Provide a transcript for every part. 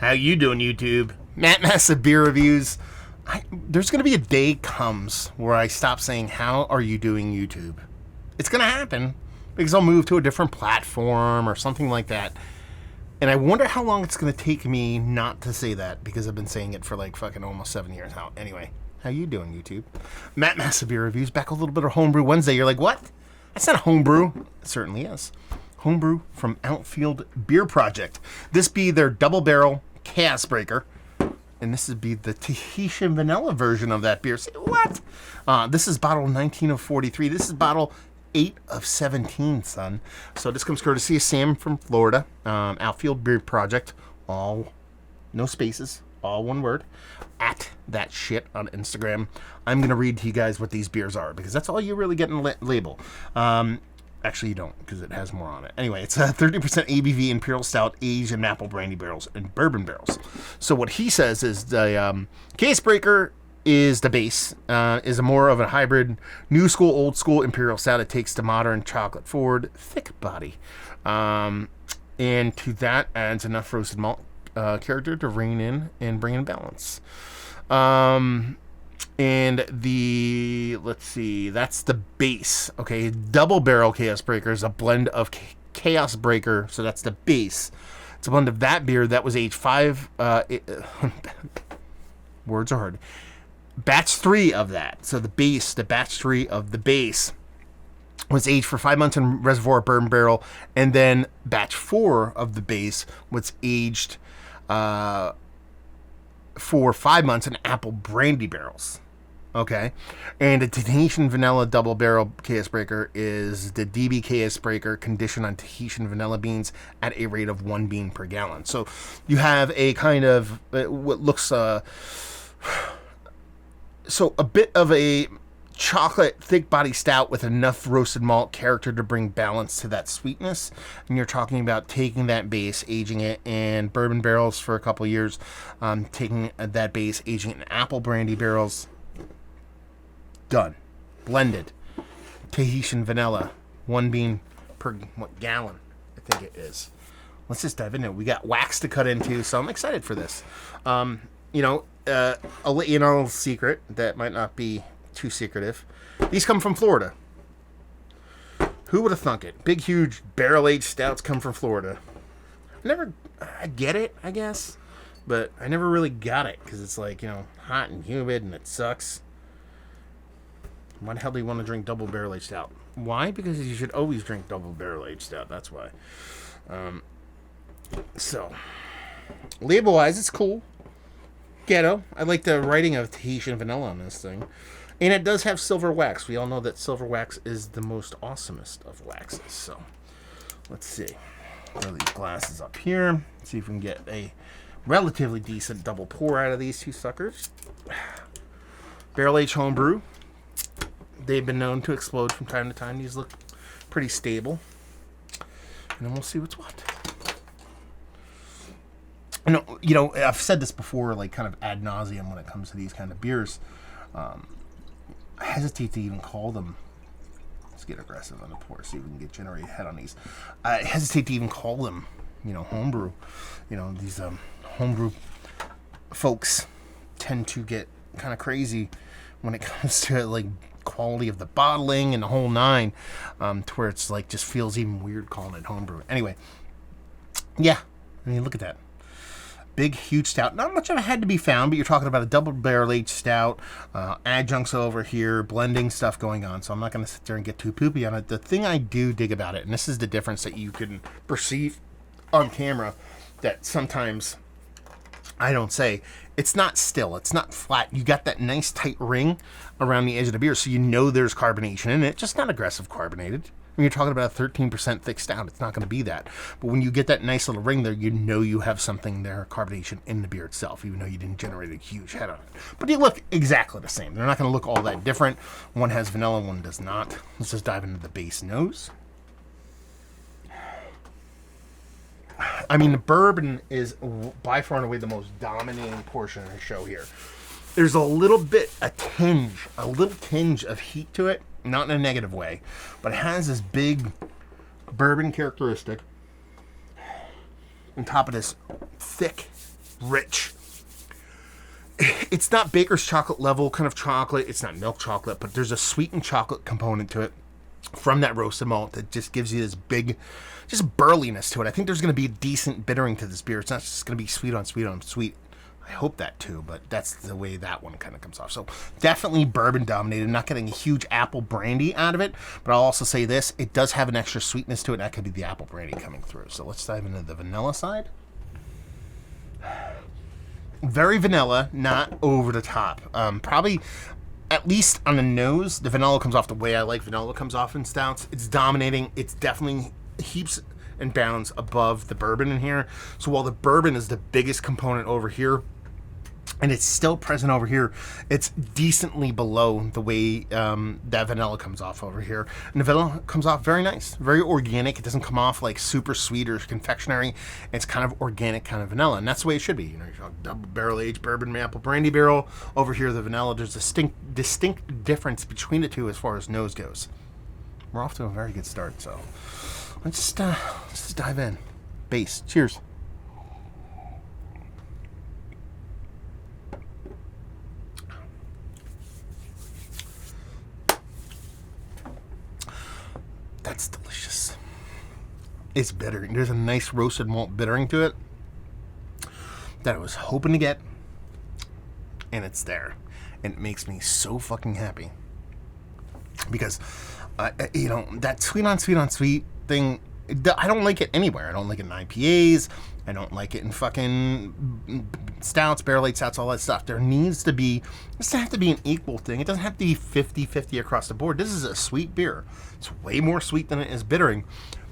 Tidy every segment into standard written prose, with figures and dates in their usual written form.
How you doing, YouTube? Matt Massive Beer Reviews. There's going to be a day comes where I stop saying, how are you doing, YouTube? It's going to happen because I'll move to a different platform or something like that. And I wonder how long it's going to take me not to say that because I've been saying it for like fucking almost 7 years now. Anyway, how you doing, YouTube? Matt Massive Beer Reviews, back a little bit of Homebrew Wednesday. You're like, what? That's not Homebrew. It certainly is. Homebrew from Outfield Beer Project. This be their double barrel Chaos Breaker. And this would be the Tahitian vanilla version of that beer. Say, what? This is bottle 19 of 43. This is bottle 8 of 17, son. So this comes courtesy of Sam from Florida. Outfield Beer Project. All, no spaces, all one word. At that shit on Instagram. I'm going to read to you guys what these beers are because that's all you really get in the label. Actually, you don't, because it has more on it. Anyway, it's a 30% ABV Imperial Stout aged in maple brandy barrels and bourbon barrels. So what he says is the Case Breaker is the base, is a more of a hybrid, new school, old school Imperial Stout. It takes the modern chocolate forward, thick body. And to that adds enough roasted malt character to rein in and bring in balance. And let's see, that's the base. Okay, double barrel Chaos Breaker is a blend of Chaos Breaker, so that's the base. It's a blend of that beer that was aged words are hard. Batch 3 of that. So the batch 3 of the base was aged for 5 months in reservoir bourbon barrel, and then batch 4 of the base was aged for 5 months in apple brandy barrels. Okay, and the Tahitian vanilla double barrel Chaos Breaker is the DB Chaos Breaker conditioned on Tahitian vanilla beans at a rate of 1 bean per gallon. So you have a kind of what looks so a bit of a chocolate thick body stout with enough roasted malt character to bring balance to that sweetness. And you're talking about taking that base, aging it in bourbon barrels for a couple of years, taking that base, aging it in apple brandy barrels. Done. Blended. Tahitian vanilla. 1 bean per gallon, I think it is. Let's just dive into it. We got wax to cut into, so I'm excited for this. I'll let you know a secret that might not be too secretive. These come from Florida. Who would have thunk it? Big, huge barrel-aged stouts come from Florida. I get it, I guess, but I never really got it because it's like, hot and humid and it sucks. Why the hell do you want to drink double barrel-aged stout? Why? Because you should always drink double barrel-aged stout. That's why. So, label-wise, it's cool. Ghetto. I like the writing of Tahitian vanilla on this thing. And it does have silver wax. We all know that silver wax is the most awesomest of waxes. So, let's see. Throw these glasses up here. See if we can get a relatively decent double pour out of these two suckers. Barrel-aged homebrew. They've been known to explode from time to time. These look pretty stable. And then we'll see what's what. I've said this before, like kind of ad nauseum when it comes to these kind of beers. I hesitate to even call them. Let's get aggressive on the pour, see if we can get generate head on these. I hesitate to even call them, homebrew. These homebrew folks tend to get kind of crazy when it comes to like quality of the bottling and the whole nine, to where it's like just feels even weird calling it homebrew. Anyway, yeah, look at that. Big, huge stout. Not much of it had to be found, but you're talking about a double barrel-aged stout, adjuncts over here, blending stuff going on, so I'm not going to sit there and get too poopy on it. The thing I do dig about it, and this is the difference that you can perceive on camera that sometimes I don't say, it's not still, it's not flat. You got that nice tight ring around the edge of the beer, so there's carbonation in it, just not aggressive carbonated. When you're talking about a 13% thick stout, it's not going to be that. But when you get that nice little ring there, you have something there, carbonation in the beer itself, even though you didn't generate a huge head on it. But they look exactly the same. They're not going to look all that different. One has vanilla, one does not. Let's just dive into the base nose. The bourbon is by far and away the most dominating portion of the show here. There's a little tinge of heat to it, not in a negative way, but it has this big bourbon characteristic on top of this thick, rich. It's not baker's chocolate level kind of chocolate. It's not milk chocolate, but there's a sweetened chocolate component to it from that roasted malt that just gives you this big, just burliness to it. I think there's going to be a decent bittering to this beer. It's not just going to be sweet on sweet on sweet. I hope that too, but that's the way that one kind of comes off. So definitely bourbon dominated. I'm not getting a huge apple brandy out of it, but I'll also say this, it does have an extra sweetness to it. That could be the apple brandy coming through. So let's dive into the vanilla side. Very vanilla, not over the top. Probably, at least on the nose, the vanilla comes off the way I like vanilla comes off in stouts. It's dominating. It's definitely heaps and bounds above the bourbon in here. So while the bourbon is the biggest component over here, and it's still present over here, it's decently below the way that vanilla comes off over here. And the vanilla comes off very nice, very organic. It doesn't come off like super sweet or confectionery. It's kind of organic kind of vanilla, and that's the way it should be. You know, you're double barrel aged bourbon maple brandy barrel. Over here, the vanilla, there's a distinct difference between the two as far as nose goes. We're off to a very good start, so let's just dive in. Base. Cheers. That's delicious. It's bitter. There's a nice roasted malt bittering to it that I was hoping to get, and it's there. And it makes me so fucking happy. Because, you know, that sweet on sweet thing, I don't like it anywhere. I don't like it in IPAs. I don't like it in fucking stouts, barrel-aged stouts, all that stuff. There needs to be, it doesn't have to be an equal thing. It doesn't have to be 50-50 across the board. This is a sweet beer. It's way more sweet than it is bittering.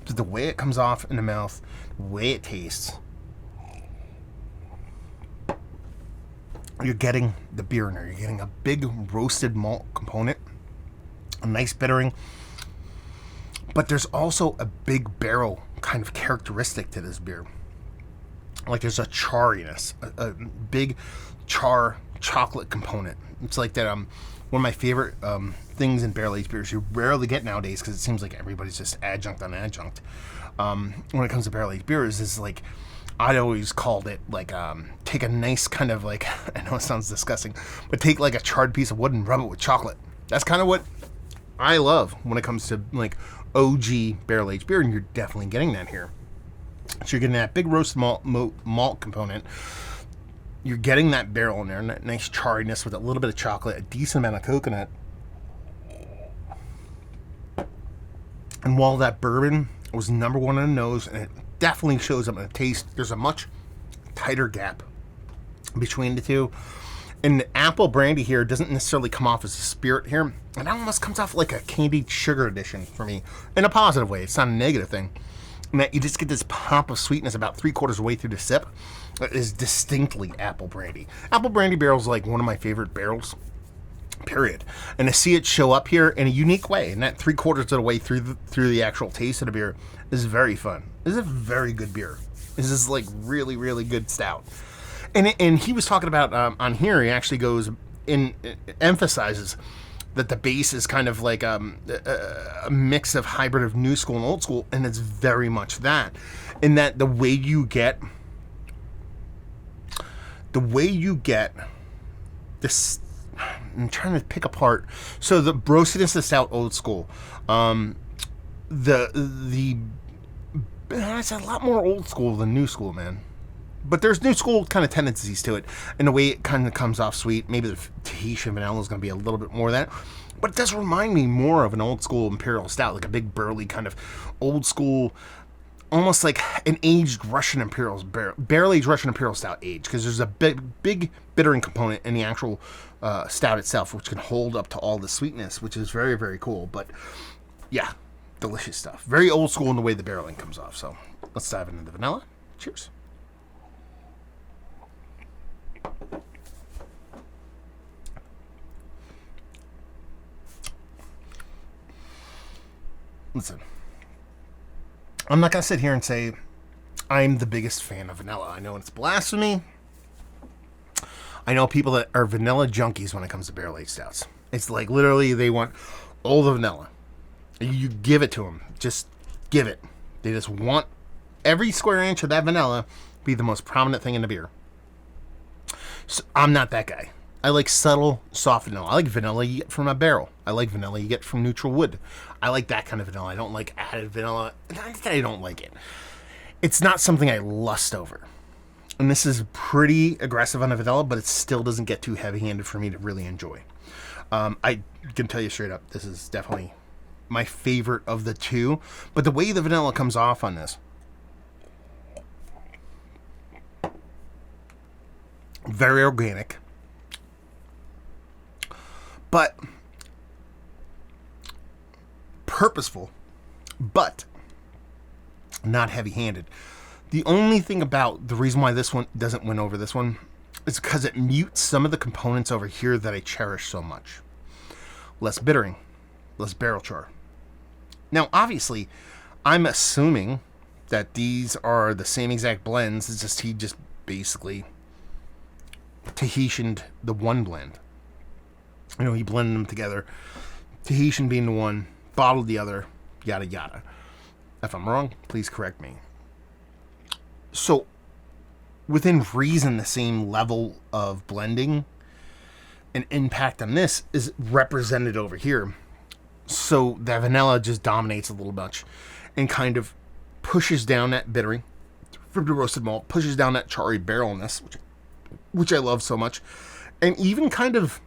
But the way it comes off in the mouth, the way it tastes, you're getting the beer in there. You're getting a big roasted malt component, a nice bittering, but there's also a big barrel kind of characteristic to this beer. Like there's a charriness, a big char chocolate component. It's like that. One of my favorite things in barrel aged beers you rarely get nowadays because it seems like everybody's just adjunct on adjunct. When it comes to barrel aged beers, is like I'd always called it like take a nice kind of like, I know it sounds disgusting, but take like a charred piece of wood and rub it with chocolate. That's kind of what I love when it comes to like OG barrel aged beer, and you're definitely getting that here. So you're getting that big roast malt component. You're getting that barrel in there, and that nice charriness with a little bit of chocolate, a decent amount of coconut. And while that bourbon was number one on the nose, and it definitely shows up in the taste, there's a much tighter gap between the two. And the apple brandy here doesn't necessarily come off as a spirit here. It almost comes off like a candied sugar addition for me, in a positive way. It's not a negative thing. And that you just get this pop of sweetness about 3/4 of the way through the sip. It is distinctly apple brandy. Apple brandy barrel is like one of my favorite barrels, period. And to see it show up here in a unique way, and that 3/4 of the way through the actual taste of the beer is very fun. This is a very good beer. This is like really, really good stout. And he was talking about on here, he actually goes in, emphasizes that the base is kind of like a mix of hybrid of new school and old school, and it's very much that. In that the way you get this, I'm trying to pick apart. So the roastiness of the stout, old school. It's a lot more old school than new school, man. But there's new school kind of tendencies to it, and the way it kind of comes off sweet. Maybe the Tahitian vanilla is going to be a little bit more of that, but it does remind me more of an old school imperial stout, like a big burly kind of old school, almost like an aged Russian imperial barrel aged Russian imperial stout age, because there's a big bittering component in the actual stout itself, which can hold up to all the sweetness, which is very, very cool. But yeah, delicious stuff. Very old school in the way the barreling comes off. So let's dive into the vanilla. Cheers. Listen, I'm not going to sit here and say I'm the biggest fan of vanilla. I know it's blasphemy. I know people that are vanilla junkies when it comes to barrel-aged stouts. It's like literally they want all the vanilla. You give it to them. Just give it. They just want every square inch of that vanilla be the most prominent thing in the beer. So I'm not that guy. I like subtle, soft vanilla. I like vanilla you get from a barrel. I like vanilla you get from neutral wood. I like that kind of vanilla. I don't like added vanilla. Not that I don't like it. It's not something I lust over. And this is pretty aggressive on the vanilla, but it still doesn't get too heavy-handed for me to really enjoy. I can tell you straight up, this is definitely my favorite of the two. But the way the vanilla comes off on this, very organic, but purposeful, but not heavy-handed. The only thing about the reason why this one doesn't win over this one is because it mutes some of the components over here that I cherish so much. Less bittering, less barrel char. Now, obviously, I'm assuming that these are the same exact blends. It's just he just basically Tahitianed the one blend. You know, he blended them together. Tahitian being the one, bottled the other, yada yada. If I'm wrong, please correct me. So, within reason, the same level of blending and impact on this is represented over here. So that vanilla just dominates a little much and kind of pushes down that bittering from the roasted malt, pushes down that charry barrelness, which I love so much, and even kind of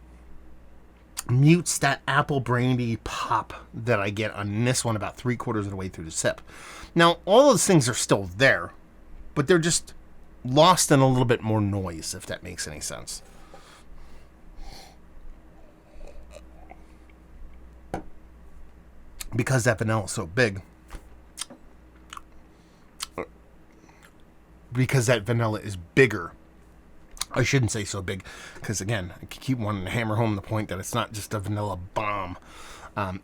mutes that apple brandy pop that I get on this one about 3/4 of the way through the sip. Now, all those things are still there, but they're just lost in a little bit more noise, if that makes any sense. Because that vanilla is so big, because that vanilla is bigger, I shouldn't say so big, because again, I keep wanting to hammer home the point that it's not just a vanilla bomb,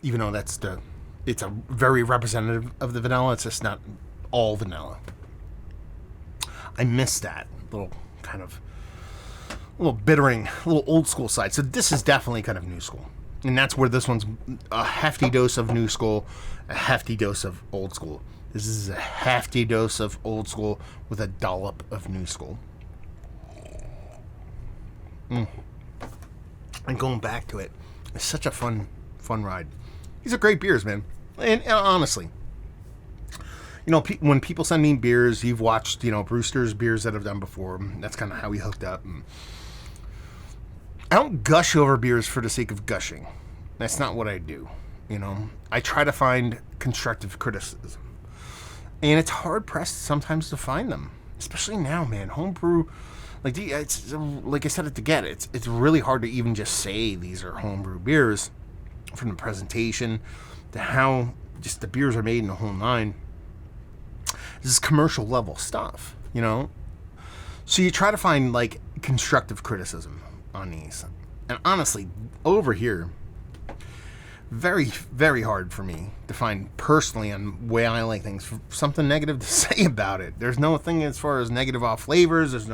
even though it's a very representative of the vanilla. It's just not all vanilla. I miss that little kind of little bittering, little old school side. So this is definitely kind of new school. And that's where this one's a hefty dose of new school, a hefty dose of old school. This is a hefty dose of old school with a dollop of new school. And going back to it, it's such a fun ride. These are great beers, man. And honestly, you know, when people send me beers, you've watched, you know, Brewster's beers that I've done before. That's kind of how we hooked up. And I don't gush over beers for the sake of gushing. That's not what I do. You know, I try to find constructive criticism. And it's hard pressed sometimes to find them. Especially now, man. Homebrew, it's like I said at the get, it's really hard to even just say these are homebrew beers, from the presentation to how just the beers are made in the whole nine. This is commercial level stuff, you know? So you try to find, like, constructive criticism on these. And honestly, over here, very, very hard for me to find personally on the way I like things, something negative to say about it. There's no thing as far as negative off flavors. There's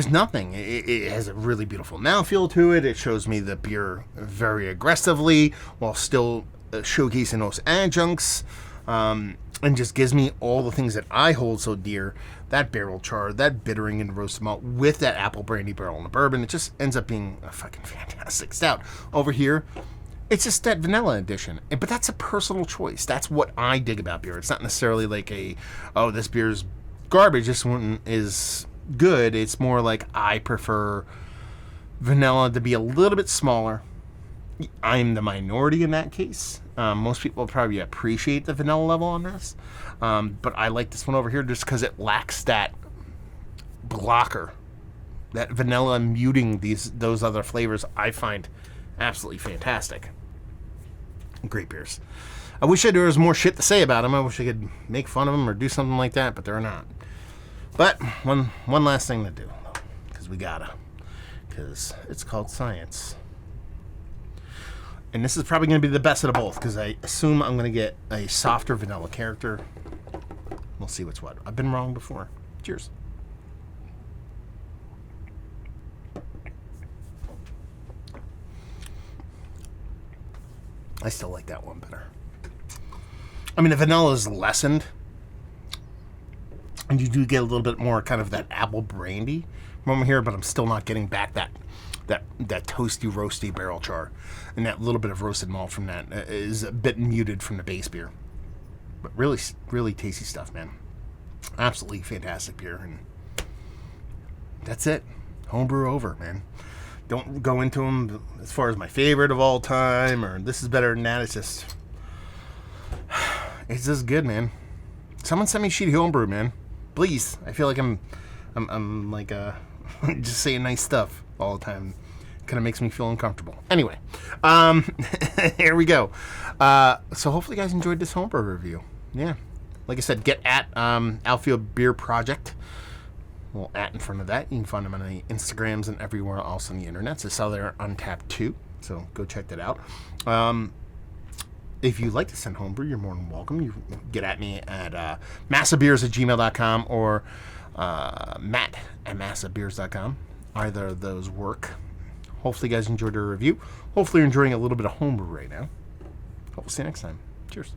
nothing. It has a really beautiful mouthfeel to it. It shows me the beer very aggressively while still showcasing those adjuncts. And just gives me all the things that I hold so dear. That barrel char, that bittering and roasted malt with that apple brandy barrel and the bourbon. It just ends up being a fucking fantastic stout. Over here, it's just that vanilla addition. But that's a personal choice. That's what I dig about beer. It's not necessarily like this beer's garbage. This one is good. It's more like I prefer vanilla to be a little bit smaller. I'm the minority in that case. Most people probably appreciate the vanilla level on this. But I like this one over here just because it lacks that blocker. That vanilla muting those other flavors I find absolutely fantastic. Great beers. I wish there was more shit to say about them. I wish I could make fun of them or do something like that, but there are not. But one last thing to do, though, because we gotta. Because it's called science. And this is probably going to be the best of the both, because I assume I'm going to get a softer vanilla character. We'll see what's what. I've been wrong before. Cheers. I still like that one better. I mean, the vanilla is lessened. And you do get a little bit more kind of that apple brandy moment here, but I'm still not getting back that toasty, roasty barrel char. And that little bit of roasted malt from that is a bit muted from the base beer. But really, really tasty stuff, man. Absolutely fantastic beer. And that's it. Homebrew over, man. Don't go into them as far as my favorite of all time or this is better than that. It's just good, man. Someone send me Sheet Homebrew, man. Please. I feel like I'm like just saying nice stuff all the time. Kind of makes me feel uncomfortable. Anyway, here we go. So hopefully you guys enjoyed this homebrew review. Yeah. Like I said, get at Outfield Beer Project. Well, at in front of that. You can find them on the Instagrams and everywhere else on the internet. It's out there on Untappd too. So go check that out. If you'd like to send homebrew, you're more than welcome. You can get at me at massabeers@gmail.com or matt@massabeers.com. Either of those work. Hopefully you guys enjoyed our review. Hopefully you're enjoying a little bit of homebrew right now. Hope we'll see you next time. Cheers.